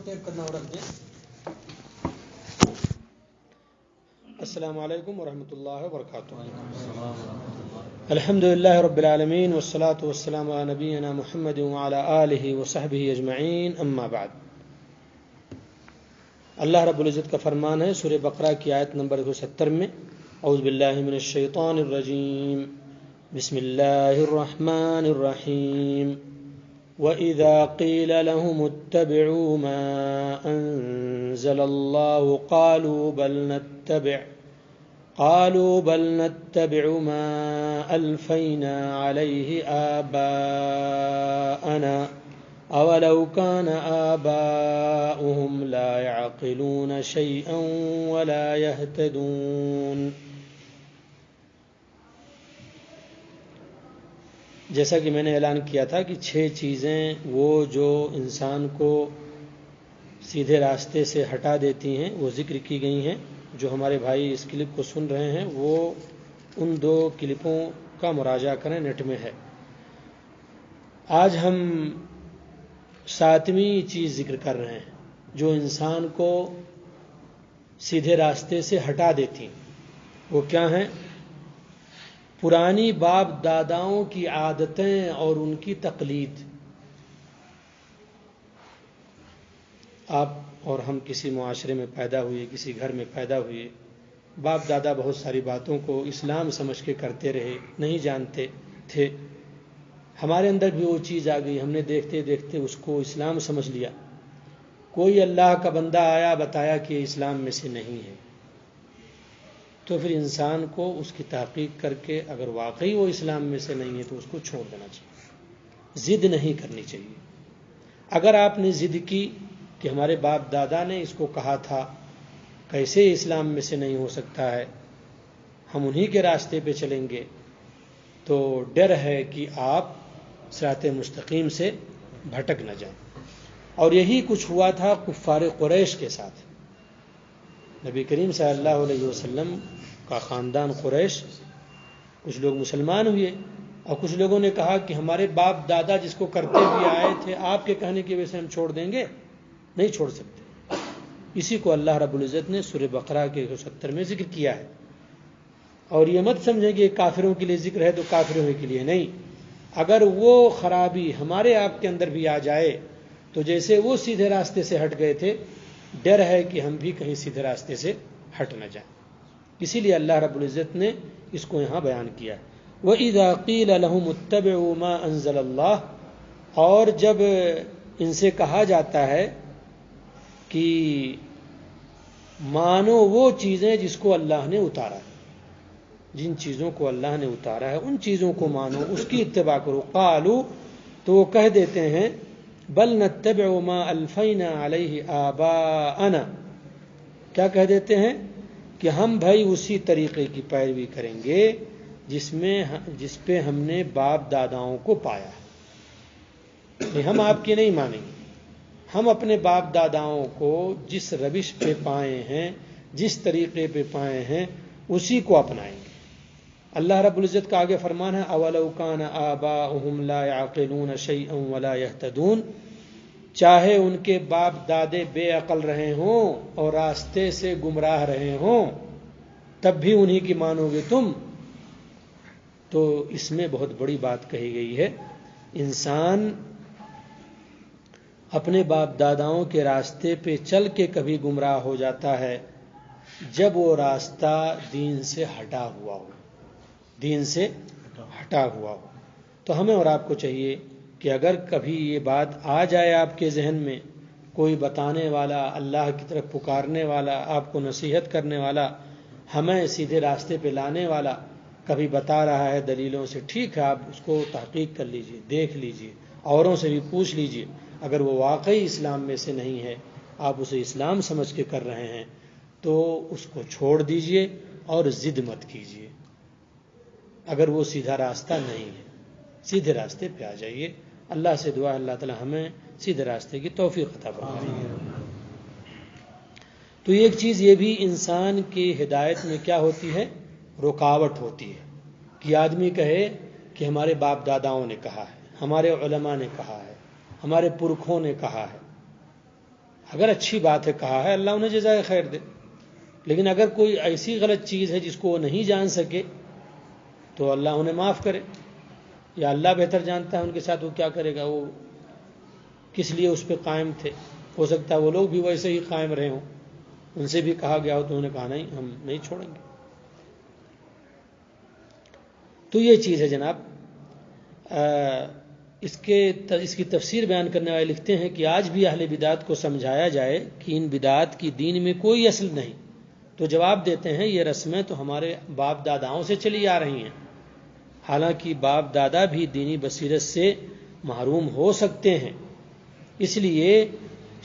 Tape کرنا اور رکھ دیں. السلام علیکم ورحمۃ اللہ وبرکاتہ. الحمد للہ رب العالمین والصلاة والسلام علی نبینا محمد وعلی آلہ وصحبہ اجمعین، اما بعد. اللہ رب العزت کا فرمان ہے سورہ بقرہ کی آیت نمبر 70 میں، اعوذ باللہ من الشیطان الرجیم، بسم اللہ الرحمن الرحیم. وَإِذَا قِيلَ لَهُمُ اتَّبِعُوا مَا أَنزَلَ اللَّهُ قَالُوا بَلْ نَتَّبِعُ مَا أَلْفَيْنَا عَلَيْهِ آبَاءَنَا أَوَلَوْ كَانَ آبَاؤُهُمْ لَا يَعْقِلُونَ شَيْئًا وَلَا يَهْتَدُونَ. جیسا کہ میں نے اعلان کیا تھا کہ 6 چیزیں وہ جو انسان کو سیدھے راستے سے ہٹا دیتی ہیں وہ ذکر کی گئی ہیں. جو ہمارے بھائی اس کلپ کو سن رہے ہیں وہ ان 2 کلپوں کا مراجعہ کریں، نیٹ میں ہے. آج ہم 7ویں چیز ذکر کر رہے ہیں جو انسان کو سیدھے راستے سے ہٹا دیتی ہیں. وہ کیا ہیں؟ پرانی باپ داداؤں کی عادتیں اور ان کی تقلید. آپ اور ہم کسی معاشرے میں پیدا ہوئے، کسی گھر میں پیدا ہوئے، باپ دادا بہت ساری باتوں کو اسلام سمجھ کے کرتے رہے، نہیں جانتے تھے. ہمارے اندر بھی وہ چیز آ گئی، ہم نے دیکھتے دیکھتے اس کو اسلام سمجھ لیا. کوئی اللہ کا بندہ آیا بتایا کہ یہ اسلام میں سے نہیں ہے، تو پھر انسان کو اس کی تحقیق کر کے اگر واقعی وہ اسلام میں سے نہیں ہے تو اس کو چھوڑ دینا چاہیے، ضد نہیں کرنی چاہیے. اگر آپ نے ضد کی کہ ہمارے باپ دادا نے اس کو کہا تھا، کیسے اسلام میں سے نہیں ہو سکتا ہے، ہم انہی کے راستے پہ چلیں گے، تو ڈر ہے کہ آپ صراط مستقیم سے بھٹک نہ جائیں. اور یہی کچھ ہوا تھا کفار قریش کے ساتھ. نبی کریم صلی اللہ علیہ وسلم کا خاندان قریش، کچھ لوگ مسلمان ہوئے اور کچھ لوگوں نے کہا کہ ہمارے باپ دادا جس کو کرتے ہوئے آئے تھے، آپ کے کہنے کی وجہ سے ہم چھوڑ دیں گے؟ نہیں چھوڑ سکتے. اسی کو اللہ رب العزت نے سورہ بقرہ کے 70 میں ذکر کیا ہے. اور یہ مت سمجھیں کہ کافروں کے لیے ذکر ہے تو کافروں کے لیے نہیں. اگر وہ خرابی ہمارے آپ کے اندر بھی آ جائے تو جیسے وہ سیدھے راستے سے ہٹ گئے تھے، ڈر ہے کہ ہم بھی کہیں سیدھے راستے سے ہٹ نہ جائیں. اسی لیے اللہ رب العزت نے اس کو یہاں بیان کیا. وَإِذَا قِيلَ لَهُمُ اتَّبِعُوا مَا أَنزَلَ اللَّهُ، اور جب ان سے کہا جاتا ہے کہ مانو وہ چیزیں جس کو اللہ نے اتارا ہے، جن چیزوں کو اللہ نے اتارا ہے ان چیزوں کو مانو، اس کی اتباع کرو. قالوا، تو وہ کہہ دیتے ہیں، بل نتبع ما الفینا علیہ آباءنا، کیا کہہ دیتے ہیں کہ ہم بھائی اسی طریقے کی پیروی کریں گے جس پہ ہم نے باپ داداؤں کو پایا ہے. ہم آپ کی نہیں مانیں گے، ہم اپنے باپ داداؤں کو جس روش پہ پائے ہیں، جس طریقے پہ پائے ہیں اسی کو اپنائیں گے. اللہ رب العزت کا آگے فرمان ہے، اولو کان آباؤہم لا یعقلون شیئا ولا یہتدون، چاہے ان کے باپ دادے بے عقل رہے ہوں اور راستے سے گمراہ رہے ہوں، تب بھی انہی کی مانو گے تم. تو اس میں بہت بڑی بات کہی گئی ہے. انسان اپنے باپ داداؤں کے راستے پہ چل کے کبھی گمراہ ہو جاتا ہے جب وہ راستہ دین سے ہٹا ہوا ہو، دین سے ہٹا ہوا ہو. تو ہمیں اور آپ کو چاہیے کہ اگر کبھی یہ بات آ جائے آپ کے ذہن میں، کوئی بتانے والا، اللہ کی طرف پکارنے والا، آپ کو نصیحت کرنے والا، ہمیں سیدھے راستے پہ لانے والا کبھی بتا رہا ہے دلیلوں سے، ٹھیک ہے، آپ اس کو تحقیق کر لیجئے، دیکھ لیجئے، اوروں سے بھی پوچھ لیجئے. اگر وہ واقعی اسلام میں سے نہیں ہے، آپ اسے اسلام سمجھ کے کر رہے ہیں، تو اس کو چھوڑ دیجئے اور ضد مت کیجئے. اگر وہ سیدھا راستہ نہیں ہے، سیدھے راستے پہ آ جائیے. اللہ سے دعا اللہ تعالی ہمیں سیدھے راستے کی توفیق عطا فرمائے. تو ایک چیز یہ بھی انسان کی ہدایت میں کیا ہوتی ہے؟ رکاوٹ ہوتی ہے کہ آدمی کہے کہ ہمارے باپ داداؤں نے کہا ہے، ہمارے علماء نے کہا ہے، ہمارے پرکھوں نے کہا ہے. اگر اچھی بات ہے کہا ہے اللہ انہیں جزائے خیر دے، لیکن اگر کوئی ایسی غلط چیز ہے جس کو وہ نہیں جان سکے تو اللہ انہیں معاف کرے، یا اللہ بہتر جانتا ہے ان کے ساتھ وہ کیا کرے گا، وہ کس لیے اس پہ قائم تھے، ہو سکتا ہے وہ لوگ بھی ویسے ہی قائم رہے ہوں، ان سے بھی کہا گیا ہو تو انہوں نے کہا نہیں ہم نہیں چھوڑیں گے۔ تو یہ چیز ہے جناب۔ اس کی تفسیر بیان کرنے والے لکھتے ہیں کہ آج بھی اہل بدعت کو سمجھایا جائے کہ ان بدعات کی دین میں کوئی اصل نہیں تو جواب دیتے ہیں یہ رسمیں تو ہمارے باپ داداؤں سے چلی آ رہی ہیں، حالانکہ باپ دادا بھی دینی بصیرت سے محروم ہو سکتے ہیں، اس لیے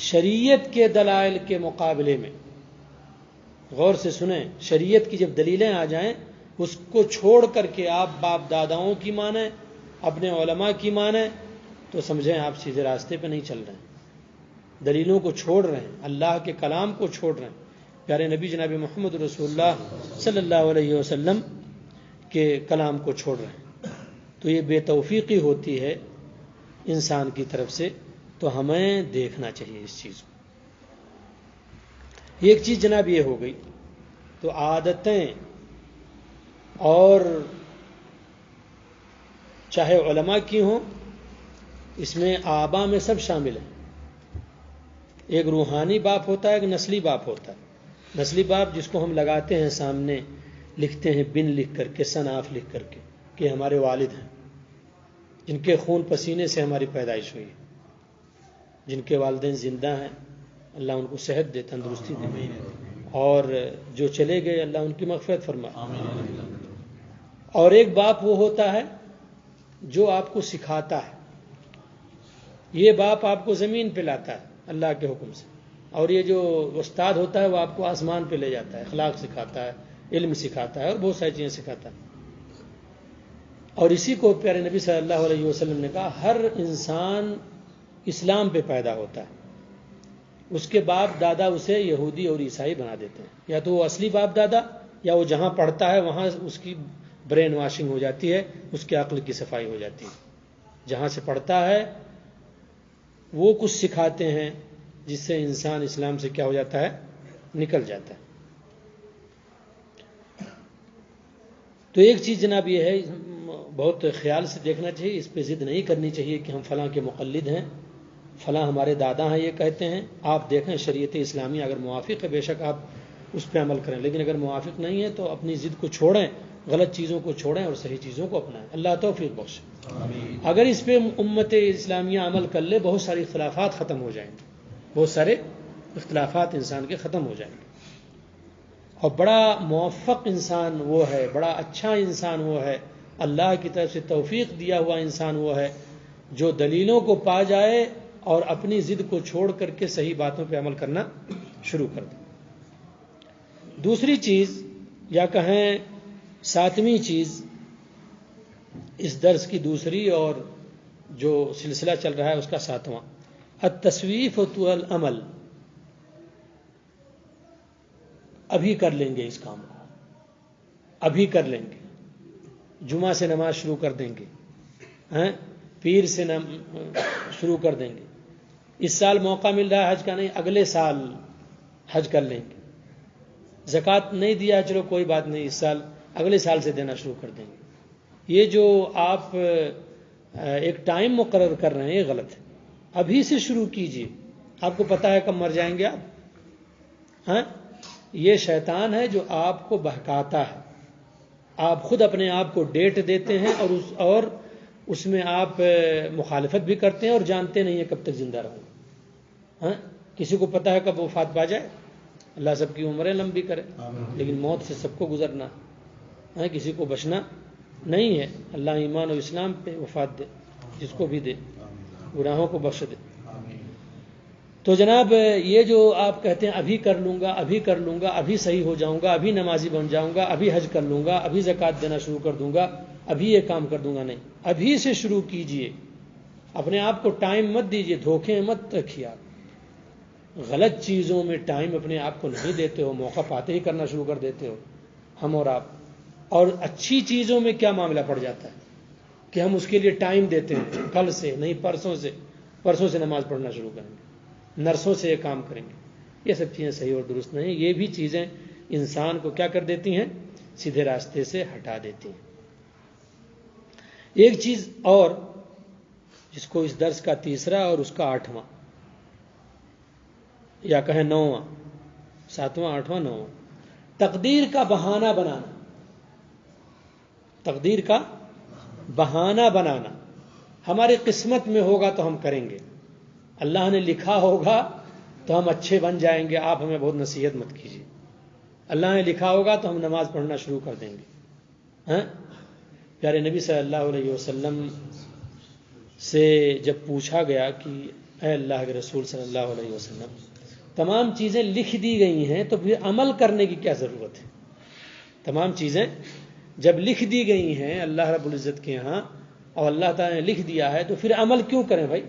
شریعت کے دلائل کے مقابلے میں، غور سے سنیں، شریعت کی جب دلیلیں آ جائیں اس کو چھوڑ کر کے آپ باپ داداؤں کی مانیں، اپنے علماء کی مانیں، تو سمجھیں آپ سیدھے راستے پہ نہیں چل رہے ہیں، دلیلوں کو چھوڑ رہے ہیں، اللہ کے کلام کو چھوڑ رہے ہیں، پیارے نبی جناب محمد رسول اللہ صلی اللہ علیہ وسلم کے کلام کو چھوڑ رہے ہیں۔ تو یہ بے توفیقی ہوتی ہے انسان کی طرف سے، تو ہمیں دیکھنا چاہیے اس چیز کو۔ ایک چیز جناب یہ ہو گئی، تو عادتیں اور چاہے علماء کی ہوں، اس میں آبا میں سب شامل ہیں۔ ایک روحانی باپ ہوتا ہے، ایک نسلی باپ ہوتا ہے۔ نسلی باپ جس کو ہم لگاتے ہیں سامنے، لکھتے ہیں بن لکھ کر کے، صناف لکھ کر کے کہ ہمارے والد ہیں، جن کے خون پسینے سے ہماری پیدائش ہوئی ہے، جن کے والدین زندہ ہیں، اللہ ان کو صحت دے، تندرستی دے، اور جو چلے گئے اللہ ان کی مغفرت فرمائے۔ اور ایک باپ وہ ہوتا ہے جو آپ کو سکھاتا ہے، یہ باپ آپ کو زمین پہ لاتا ہے اللہ کے حکم سے، اور یہ جو استاد ہوتا ہے وہ آپ کو آسمان پہ لے جاتا ہے، اخلاق سکھاتا ہے، علم سکھاتا ہے، اور بہت ساری چیزیں سکھاتا ہے۔ اور اسی کو پیارے نبی صلی اللہ علیہ وسلم نے کہا ہر انسان اسلام پہ پیدا ہوتا ہے، اس کے باپ دادا اسے یہودی اور عیسائی بنا دیتے ہیں، یا تو وہ اصلی باپ دادا، یا وہ جہاں پڑھتا ہے وہاں اس کی برین واشنگ ہو جاتی ہے، اس کے عقل کی صفائی ہو جاتی ہے۔ جہاں سے پڑھتا ہے وہ کچھ سکھاتے ہیں جس سے انسان اسلام سے کیا ہو جاتا ہے، نکل جاتا ہے۔ تو ایک چیز جناب یہ ہے، بہت خیال سے دیکھنا چاہیے، اس پہ ضد نہیں کرنی چاہیے کہ ہم فلاں کے مقلد ہیں، فلاں ہمارے دادا ہیں یہ کہتے ہیں۔ آپ دیکھیں شریعت اسلامی اگر موافق ہے بے شک آپ اس پہ عمل کریں، لیکن اگر موافق نہیں ہے تو اپنی ضد کو چھوڑیں، غلط چیزوں کو چھوڑیں اور صحیح چیزوں کو اپنائیں۔ اللہ توفیق بخشے۔ اگر اس پہ امت اسلامیہ عمل کر لے، بہت ساری اختلافات ختم ہو جائیں گے، بہت سارے اختلافات انسان کے ختم ہو جائیں گے، اور بڑا موفق انسان وہ ہے، بڑا اچھا انسان وہ ہے، اللہ کی طرف سے توفیق دیا ہوا انسان وہ ہے جو دلیلوں کو پا جائے اور اپنی ضد کو چھوڑ کر کے صحیح باتوں پہ عمل کرنا شروع کر دے۔ دوسری چیز، یا کہیں ساتویں چیز، اس درس کی دوسری اور جو سلسلہ چل رہا ہے اس کا ساتواں، التصویف والعمل۔ ابھی کر لیں گے اس کام کو، ابھی کر لیں گے، جمعہ سے نماز شروع کر دیں گے، پیر سے شروع کر دیں گے، اس سال موقع مل رہا ہے حج کا، نہیں اگلے سال حج کر لیں گے، زکوٰۃ نہیں دیا چلو کوئی بات نہیں، اس سال اگلے سال سے دینا شروع کر دیں گے۔ یہ جو آپ ایک ٹائم مقرر کر رہے ہیں یہ غلط ہے، ابھی سے شروع کیجئے، آپ کو پتہ ہے کب مر جائیں گے آپ، یہ شیطان ہے جو آپ کو بہکاتا ہے، آپ خود اپنے آپ کو ڈیٹ دیتے ہیں اور اس میں آپ مخالفت بھی کرتے ہیں اور جانتے نہیں ہیں کب تک زندہ رہوں۔ کسی کو پتہ ہے کب وفات پا جائے، اللہ سب کی عمریں لمبی کرے، لیکن موت سے سب کو گزرنا ہے، کسی کو بچنا نہیں ہے۔ اللہ ایمان و اسلام پہ وفات دے، جس کو بھی دے، گناہوں کو بخش دے۔ تو جناب یہ جو آپ کہتے ہیں ابھی کر لوں گا، ابھی کر لوں گا، ابھی صحیح ہو جاؤں گا، ابھی نمازی بن جاؤں گا، ابھی حج کر لوں گا، ابھی زکوٰۃ دینا شروع کر دوں گا، ابھی یہ کام کر دوں گا، نہیں، ابھی سے شروع کیجئے، اپنے آپ کو ٹائم مت دیجئے، دھوکے مت رکھیے، آپ غلط چیزوں میں ٹائم اپنے آپ کو نہیں دیتے ہو، موقع پاتے ہی کرنا شروع کر دیتے ہو ہم اور آپ، اور اچھی چیزوں میں کیا معاملہ پڑ جاتا ہے کہ ہم اس کے لیے ٹائم دیتے ہیں، کل سے نہیں پرسوں سے نماز پڑھنا شروع کریں گے، نرسوں سے یہ کام کریں گے. یہ سب چیزیں صحیح اور درست نہیں. یہ بھی چیزیں انسان کو کیا کر دیتی ہیں؟ سیدھے راستے سے ہٹا دیتی ہیں. ایک چیز اور جس کو اس درس کا تیسرا اور اس کا 8واں یا کہیں 9واں، 7واں 8واں 9واں، تقدیر کا بہانہ بنانا. تقدیر کا بہانہ بنانا. ہماری قسمت میں ہوگا تو ہم کریں گے، اللہ نے لکھا ہوگا تو ہم اچھے بن جائیں گے. آپ ہمیں بہت نصیحت مت کیجیے. اللہ نے لکھا ہوگا تو ہم نماز پڑھنا شروع کر دیں گے. پیارے نبی صلی اللہ علیہ وسلم سے جب پوچھا گیا کہ اے اللہ کے رسول صلی اللہ علیہ وسلم، تمام چیزیں لکھ دی گئی ہیں تو پھر عمل کرنے کی کیا ضرورت ہے؟ تمام چیزیں جب لکھ دی گئی ہیں اللہ رب العزت کے ہاں اور اللہ تعالیٰ نے لکھ دیا ہے تو پھر عمل کیوں کریں بھائی؟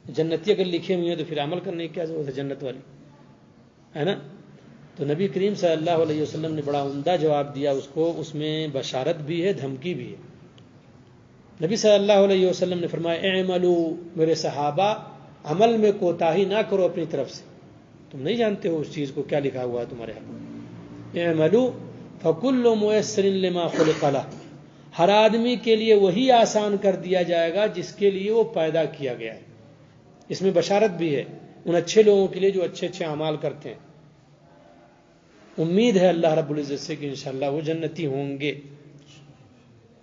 جنتی اگر لکھے ہوئے ہیں تو پھر عمل کرنے کی کیا ضرورت ہے؟ جنت والی ہے نا. تو نبی کریم صلی اللہ علیہ وسلم نے بڑا عمدہ جواب دیا اس کو. اس میں بشارت بھی ہے، دھمکی بھی ہے. نبی صلی اللہ علیہ وسلم نے فرمایا اعملوا، میرے صحابہ عمل میں کوتاہی نہ کرو اپنی طرف سے. تم نہیں جانتے ہو اس چیز کو کیا لکھا ہوا ہے تمہارے حق. اعملوا فکل میسر لما خلق له، ہر آدمی کے لیے وہی آسان کر دیا جائے گا جس کے لیے وہ پیدا کیا گیا ہے. اس میں بشارت بھی ہے ان اچھے لوگوں کے لیے جو اچھے اچھے اعمال کرتے ہیں. امید ہے اللہ رب العزت سے کہ انشاءاللہ وہ جنتی ہوں گے،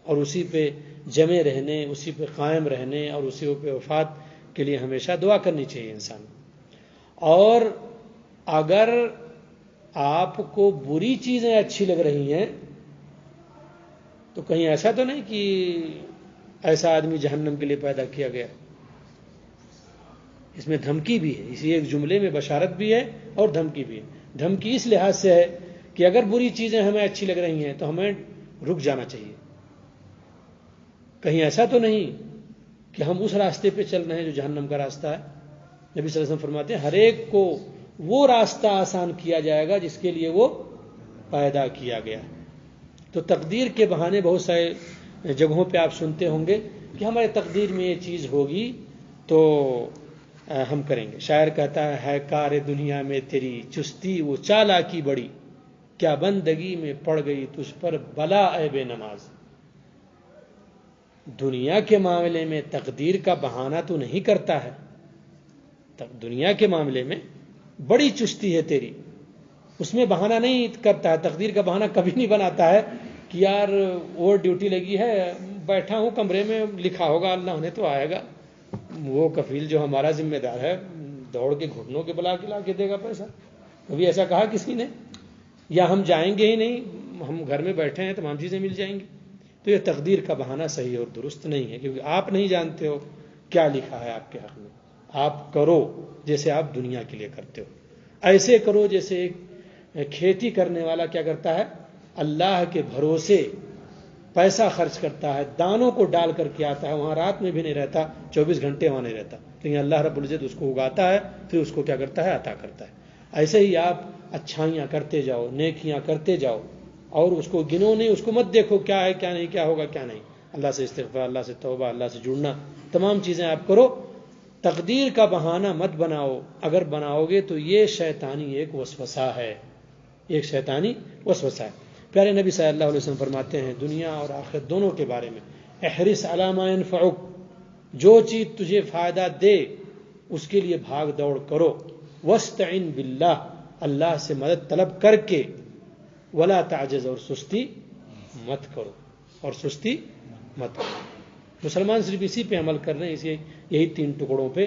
اور اسی پہ جمے رہنے، اسی پہ قائم رہنے اور اسی پہ وفات کے لیے ہمیشہ دعا کرنی چاہیے انسان. اور اگر آپ کو بری چیزیں اچھی لگ رہی ہیں تو کہیں ایسا تو نہیں کہ ایسا آدمی جہنم کے لیے پیدا کیا گیا. اس میں دھمکی بھی ہے. اسی ایک جملے میں بشارت بھی ہے اور دھمکی بھی ہے. دھمکی اس لحاظ سے ہے کہ اگر بری چیزیں ہمیں اچھی لگ رہی ہیں تو ہمیں رک جانا چاہیے. کہیں ایسا تو نہیں کہ ہم اس راستے پہ چل رہے ہیں جو جہنم کا راستہ ہے. نبی صلی اللہ علیہ وسلم فرماتے ہیں ہر ایک کو وہ راستہ آسان کیا جائے گا جس کے لیے وہ پیدا کیا گیا. تو تقدیر کے بہانے بہت سارے جگہوں پہ آپ سنتے ہوں گے کہ ہمارے تقدیر میں یہ چیز ہوگی تو ہم کریں گے. شاعر کہتا ہے کار دنیا میں تیری چستی وہ چالاکی بڑی، کیا بندگی میں پڑ گئی تجھ پر بلا اے بے نماز. دنیا کے معاملے میں تقدیر کا بہانہ تو نہیں کرتا ہے. دنیا کے معاملے میں بڑی چستی ہے تیری، اس میں بہانہ نہیں کرتا ہے. تقدیر کا بہانہ کبھی نہیں بناتا ہے کہ یار وہ ڈیوٹی لگی ہے، بیٹھا ہوں کمرے میں، لکھا ہوگا اللہ نے تو آئے گا. وہ کفیل جو ہمارا ذمہ دار ہے دوڑ کے گھٹنوں کے بلا کے لا کے دے گا پیسہ. کبھی ایسا کہا کسی نے؟ یا ہم جائیں گے ہی نہیں، ہم گھر میں بیٹھے ہیں تمام چیزیں مل جائیں گی. تو یہ تقدیر کا بہانہ صحیح اور درست نہیں ہے، کیونکہ آپ نہیں جانتے ہو کیا لکھا ہے آپ کے حق میں. آپ کرو جیسے آپ دنیا کے لیے کرتے ہو. ایسے کرو جیسے ایک کھیتی کرنے والا کیا کرتا ہے؟ اللہ کے بھروسے پیسہ خرچ کرتا ہے، دانوں کو ڈال کر کے آتا ہے، وہاں رات میں بھی نہیں رہتا، 24 گھنٹے وہاں نہیں رہتا، لیکن اللہ رب العزت اس کو اگاتا ہے پھر اس کو کیا کرتا ہے؟ عطا کرتا ہے. ایسے ہی آپ اچھائیاں کرتے جاؤ، نیکیاں کرتے جاؤ، اور اس کو گنو نہیں، اس کو مت دیکھو کیا ہے کیا نہیں، کیا ہوگا کیا نہیں. اللہ سے استغفار، اللہ سے توبہ، اللہ سے جڑنا، تمام چیزیں آپ کرو. تقدیر کا بہانہ مت بناؤ. اگر بناؤ گے تو یہ شیطانی ایک وسوسہ ہے، ایک شیطانی وسوسہ ہے. پیارے نبی صلی اللہ علیہ وسلم فرماتے ہیں دنیا اور آخرت دونوں کے بارے میں، احرص علی ما ينفعک، جو چیز تجھے فائدہ دے اس کے لیے بھاگ دوڑ کرو. واستعن باللہ، اللہ سے مدد طلب کر کے. ولا تعجز، اور سستی مت کرو، اور سستی مت کرو. مسلمان صرف اسی پہ عمل کر رہے ہیں، اسی یہی 3 ٹکڑوں پہ،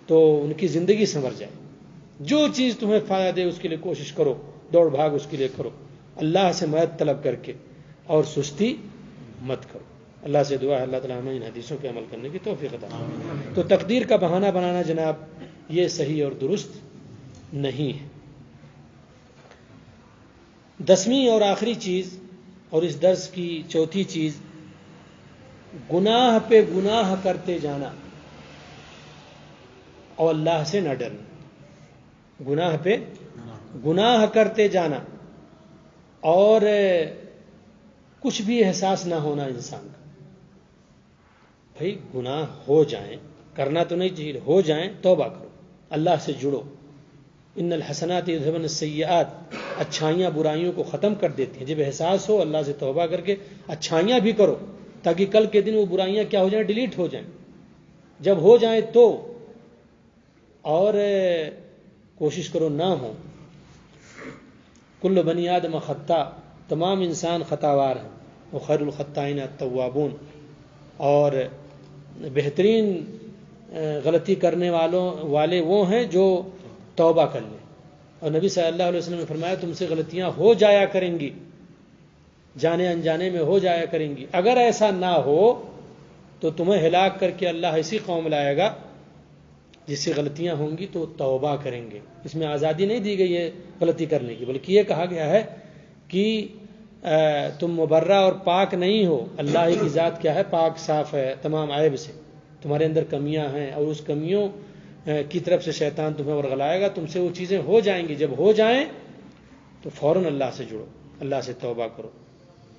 تو ان کی زندگی سنور جائے. جو چیز تمہیں فائدہ دے اس کے لیے کوشش کرو، دوڑ بھاگ اس کے لیے کرو، اللہ سے مدد طلب کر کے، اور سستی مت کرو. اللہ سے دعا ہے اللہ تعالیٰ ہمیں ان حدیثوں پہ عمل کرنے کی توفیق عطا فرمائے. تو تقدیر کا بہانہ بنانا جناب یہ صحیح اور درست نہیں ہے. 10ویں اور آخری چیز اور اس درس کی چوتھی چیز، گناہ پہ گناہ کرتے جانا اور اللہ سے نہ ڈرنا. گناہ پہ گناہ کرتے جانا اور کچھ بھی احساس نہ ہونا انسان کا. بھائی گناہ ہو جائیں، کرنا تو نہیں چاہیے، ہو جائیں توبہ کرو. اللہ سے جڑو. ان الحسنات یذهبن السیئات، اچھائیاں برائیوں کو ختم کر دیتی ہیں. جب احساس ہو اللہ سے توبہ کر کے اچھائیاں بھی کرو، تاکہ کل کے دن وہ برائیاں کیا ہو جائیں؟ ڈیلیٹ ہو جائیں. جب ہو جائیں تو، اور کوشش کرو نہ ہو. کل بنی آدم خطا، تمام انسان خطاوار ہیں. وخیر الخطائین التوابون، اور بہترین غلطی کرنے والے وہ ہیں جو توبہ کر لیں. اور نبی صلی اللہ علیہ وسلم نے فرمایا تم سے غلطیاں ہو جایا کریں گی، جانے انجانے میں ہو جایا کریں گی. اگر ایسا نہ ہو تو تمہیں ہلاک کر کے اللہ ایسی قوم لائے گا جس سے غلطیاں ہوں گی تو توبہ کریں گے. اس میں آزادی نہیں دی گئی ہے غلطی کرنے کی، بلکہ یہ کہا گیا ہے کہ تم مبرہ اور پاک نہیں ہو. اللہ ہی کی ذات کیا ہے؟ پاک، صاف ہے تمام عیب سے. تمہارے اندر کمیاں ہیں، اور اس کمیوں کی طرف سے شیطان تمہیں ورغلائے گا. تم سے وہ چیزیں ہو جائیں گی. جب ہو جائیں تو فوراً اللہ سے جڑو، اللہ سے توبہ کرو.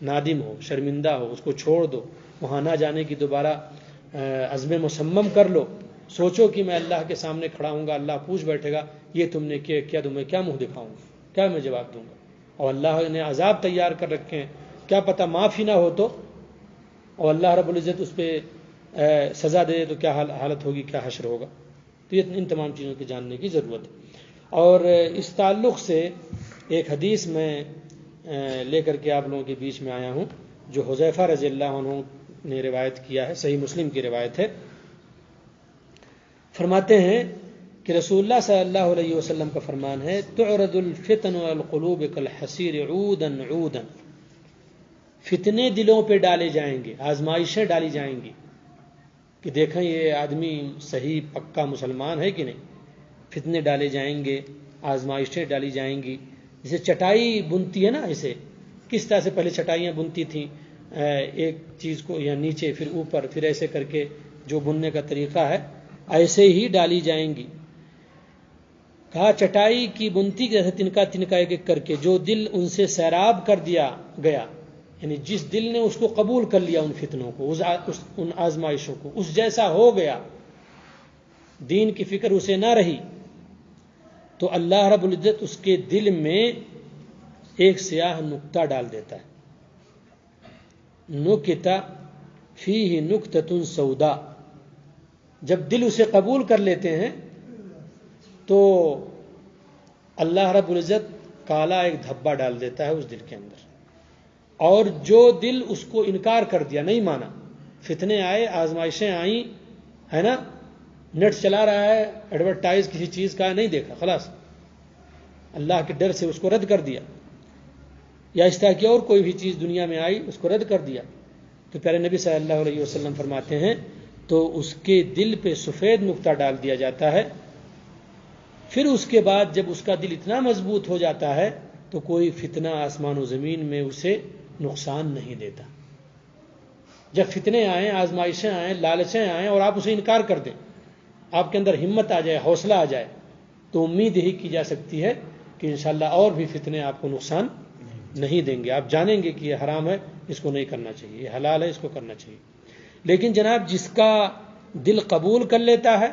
نادم ہو، شرمندہ ہو، اس کو چھوڑ دو. وہاں نہ جانے کی دوبارہ عزم مصمم کر لو. سوچو کہ میں اللہ کے سامنے کھڑا ہوں گا، اللہ پوچھ بیٹھے گا یہ تم نے کیا تو میں کیا منہ دکھاؤں گا، کیا میں جواب دوں گا. اور اللہ نے عذاب تیار کر رکھے ہیں، کیا پتہ معاف ہی نہ ہو تو، اور اللہ رب العزت اس پہ سزا دے تو کیا حالت ہوگی، کیا حشر ہوگا. تو یہ ان تمام چیزوں کی جاننے کی ضرورت ہے. اور اس تعلق سے ایک حدیث میں لے کر کے آپ لوگوں کے بیچ میں آیا ہوں، جو حذیفہ رضی اللہ عنہ نے روایت کیا ہے، صحیح مسلم کی روایت ہے. فرماتے ہیں کہ رسول اللہ صلی اللہ علیہ وسلم کا فرمان ہے تعرض الفتن والقلوب كالحصير عودا عودا. فتنے دلوں پہ ڈالے جائیں گے، آزمائشیں ڈالی جائیں گی کہ دیکھیں یہ آدمی صحیح پکا مسلمان ہے کہ نہیں. فتنے ڈالے جائیں گے، آزمائشیں ڈالی جائیں گی. جیسے چٹائی بنتی ہے نا، اسے کس طرح سے پہلے چٹائیاں بنتی تھیں، ایک چیز کو یا نیچے پھر اوپر، پھر ایسے کر کے جو بننے کا طریقہ ہے ایسے ہی ڈالی جائیں گی. کہا چٹائی کی بنتی کے جیسے تنکا تنکا ایک ایک کر کے، جو دل ان سے سیراب کر دیا گیا، یعنی جس دل نے اس کو قبول کر لیا، ان فتنوں کو، ان آزمائشوں کو، اس جیسا ہو گیا، دین کی فکر اسے نہ رہی، تو اللہ رب العزت اس کے دل میں ایک سیاہ نقطہ ڈال دیتا ہے. نکتہ فیہ نکتۃ سودا. جب دل اسے قبول کر لیتے ہیں تو اللہ رب العزت کالا ایک دھبا ڈال دیتا ہے اس دل کے اندر. اور جو دل اس کو انکار کر دیا، نہیں مانا، فتنے آئے، آزمائشیں آئیں، ہے نا، نیٹ چلا رہا ہے، ایڈورٹائز کسی چیز کا نہیں دیکھا، خلاص اللہ کے ڈر سے اس کو رد کر دیا، یا اس طرح کی اور کوئی بھی چیز دنیا میں آئی اس کو رد کر دیا، تو پیارے نبی صلی اللہ علیہ وسلم فرماتے ہیں تو اس کے دل پہ سفید نقطہ ڈال دیا جاتا ہے. پھر اس کے بعد جب اس کا دل اتنا مضبوط ہو جاتا ہے تو کوئی فتنہ آسمان و زمین میں اسے نقصان نہیں دیتا. جب فتنے آئیں، آزمائشیں آئیں، لالچیں آئیں اور آپ اسے انکار کر دیں، آپ کے اندر ہمت آ جائے، حوصلہ آ جائے، تو امید ہی کی جا سکتی ہے کہ انشاءاللہ اور بھی فتنے آپ کو نقصان نہیں دیں گے. آپ جانیں گے کہ یہ حرام ہے، اس کو نہیں کرنا چاہیے، یہ حلال ہے، اس کو کرنا چاہیے. لیکن جناب جس کا دل قبول کر لیتا ہے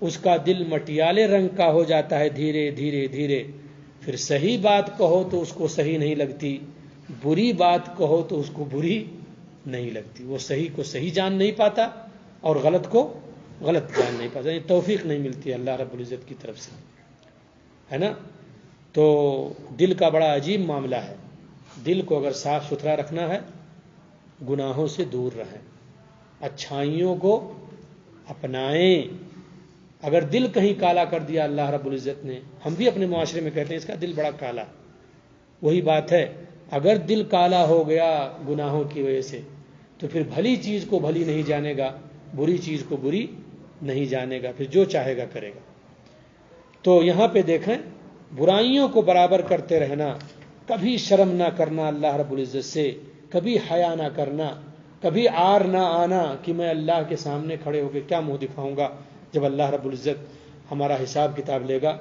اس کا دل مٹیالے رنگ کا ہو جاتا ہے دھیرے دھیرے دھیرے. پھر صحیح بات کہو تو اس کو صحیح نہیں لگتی، بری بات کہو تو اس کو بری نہیں لگتی. وہ صحیح کو صحیح جان نہیں پاتا اور غلط کو غلط جان نہیں پاتا. یہ توفیق نہیں ملتی اللہ رب العزت کی طرف سے، ہے نا. تو دل کا بڑا عجیب معاملہ ہے. دل کو اگر صاف ستھرا رکھنا ہے، گناہوں سے دور رہیں، اچھائیوں کو اپنائیں. اگر دل کہیں کالا کر دیا اللہ رب العزت نے، ہم بھی اپنے معاشرے میں کہتے ہیں اس کا دل بڑا کالا، وہی بات ہے. اگر دل کالا ہو گیا گناہوں کی وجہ سے تو پھر بھلی چیز کو بھلی نہیں جانے گا، بری چیز کو بری نہیں جانے گا، پھر جو چاہے گا کرے گا. تو یہاں پہ دیکھیں، برائیوں کو برابر کرتے رہنا، کبھی شرم نہ کرنا اللہ رب العزت سے، کبھی حیا نہ کرنا، کبھی آر نہ آنا کہ میں اللہ کے سامنے کھڑے ہو کے کیا منہ دکھاؤں گا جب اللہ رب العزت ہمارا حساب کتاب لے گا.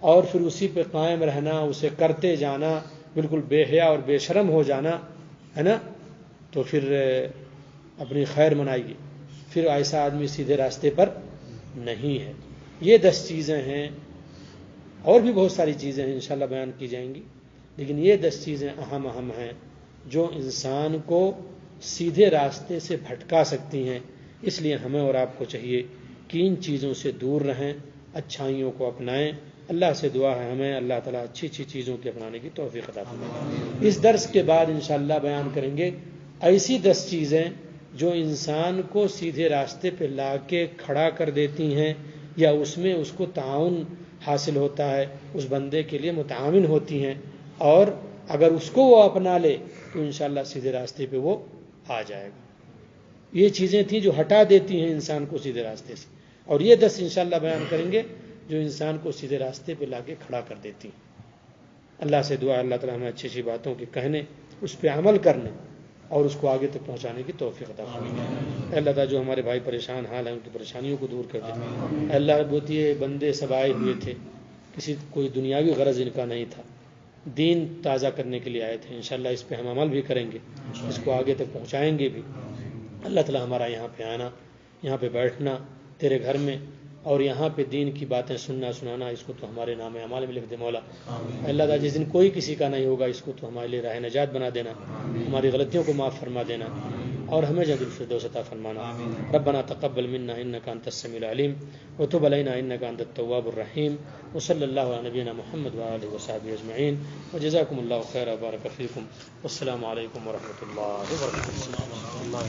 اور پھر اسی پہ قائم رہنا، اسے کرتے جانا، بالکل بے حیا اور بے شرم ہو جانا، ہے نا. تو پھر اپنی خیر منائیے، پھر ایسا آدمی سیدھے راستے پر نہیں ہے. یہ 10 چیزیں ہیں، اور بھی بہت ساری چیزیں ہیں انشاءاللہ بیان کی جائیں گی، لیکن یہ 10 چیزیں اہم ہیں جو انسان کو سیدھے راستے سے بھٹکا سکتی ہیں۔ اس لیے ہمیں اور آپ کو چاہیے کہ ان چیزوں سے دور رہیں، اچھائیوں کو اپنائیں۔ اللہ سے دعا ہے ہمیں اللہ تعالیٰ اچھی اچھی چیزوں کے اپنانے کی توفیق عطا فرمائے۔ اس درس کے بعد انشاءاللہ بیان کریں گے ایسی 10 چیزیں جو انسان کو سیدھے راستے پہ لا کے کھڑا کر دیتی ہیں، یا اس میں اس کو تعاون حاصل ہوتا ہے، اس بندے کے لیے متعاون ہوتی ہیں، اور اگر اس کو وہ اپنا لے تو انشاءاللہ سیدھے راستے پہ وہ آ جائے گا۔ یہ چیزیں تھیں جو ہٹا دیتی ہیں انسان کو سیدھے راستے سے، اور یہ 10 انشاءاللہ بیان کریں گے جو انسان کو سیدھے راستے پہ لا کے کھڑا کر دیتی ہیں۔ اللہ سے دعا اللہ تعالیٰ ہمیں اچھی اچھی باتوں کے کہنے، اس پہ عمل کرنے اور اس کو آگے تک پہنچانے کی توفیق عطا فرمائے۔ اللہ تعالیٰ جو ہمارے بھائی پریشان حال ہیں ان کی پریشانیوں کو دور کر دے۔ اللہ بہت یہ بندے سب آئے ہوئے تھے، کوئی دنیاوی غرض ان کا نہیں تھا، دین تازہ کرنے کے لیے آئے تھے۔ انشاءاللہ اس پہ ہم عمل بھی کریں گے، اس کو آگے تک پہنچائیں گے بھی۔ اللہ تعالیٰ ہمارا یہاں پہ آنا، یہاں پہ بیٹھنا تیرے گھر میں، اور یہاں پہ دین کی باتیں سننا سنانا، اس کو تو ہمارے نام اعمال میں لکھ دے مولا۔ اللہ تعالیٰ جس دن کوئی کسی کا نہیں ہوگا، اس کو تو ہمارے لیے راہ نجات بنا دینا، ہماری غلطیوں کو معاف فرما دینا، اور ہمیں جنت الفردوس عطا فرمانا۔ ربنا تقبل منا انك انت السميع العليم وتب علينا انك انت التواب الرحيم وصلى الله على نبينا محمد وآله وصحبه اجمعين وجزاكم الله خيرا وبارك فيكم والسلام عليكم ورحمة الله وبركاته۔